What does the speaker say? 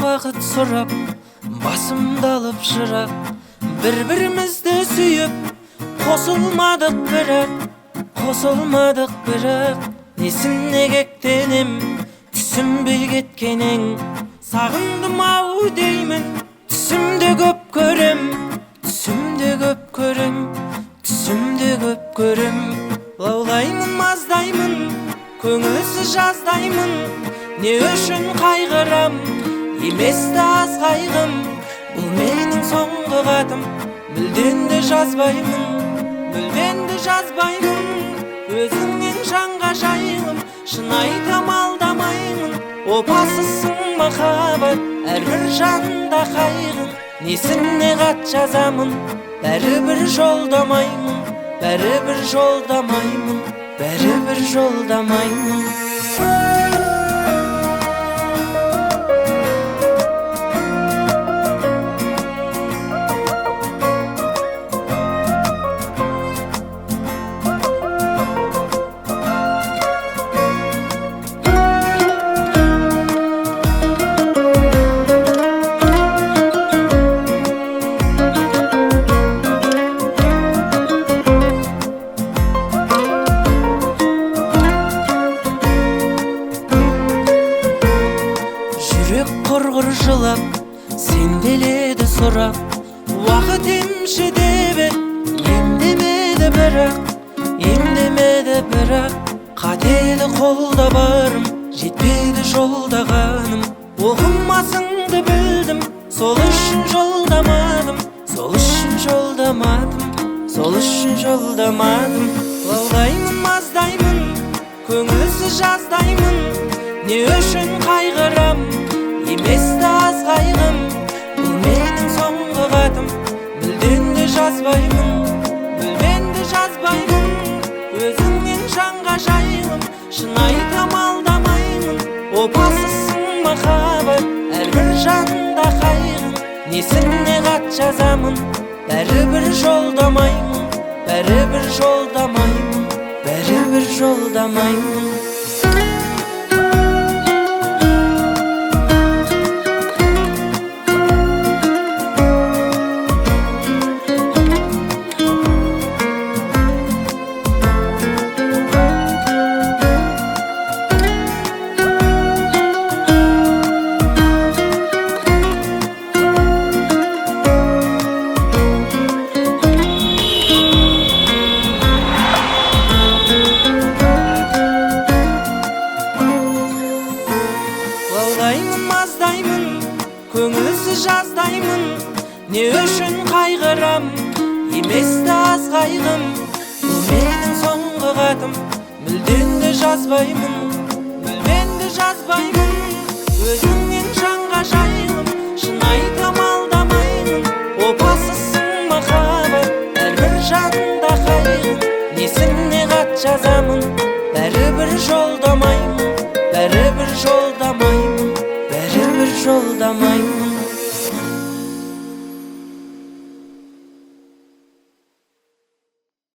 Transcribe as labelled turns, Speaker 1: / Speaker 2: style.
Speaker 1: бақыт сұрап, басымды алып жырап, бір-бірімізді сүйіп, қосылмадық бірақ, несіне кектенем, түсінбей кеткенің. Сағындым ау деймін, түсімде көп көрем, лаулаймын, маздаймын, көңілсіз жаздаймын. Не үшін қайғырам, еместі аз қайғым, бұл менің соңғы хатым. Мүлден де жазбаймын, өзіңнен жанға жайылым. Шын айтам, алдамаймын, опасызсың махаббат, әрбір жанда қайғым. Несіне хат жазамын, бәрібір жолдамаймын. Жүрек құрғыр жылап, сенделеді сұрап, уақыт емші деп емдемеді бірақ, қателі қолда барым, жетпеді жолдағаным. Оқымасыңды білдім, сол үшін жолдамадым. Лаулаймын, маздаймын, көңілсіз жаздаймын. Не үшін қайғырам, еместі аз қайғым, бұл менің соңғы хатым. Мүлден де жазбаймын, өзіңнен жанға жайылым. Шын айтам, алдамаймын, опасызсың махаббат, әрбір жанда қайғым. Несіне хат жазамын, бәрібір жолдамаймын. Лаулаймын, маздаймын, көңілсіз жаздаймын. Не үшін қайғырам, еместі аз қайғым, бұл менің соңғы хатым. Мүлден де жазбаймын, өзіңнен жанға жайылым. Шын айтам, алдамаймын, опасызсың махаббат, әрбір жанда қайғым. Несіне хат жазамын, бәрібір жолдамаймын.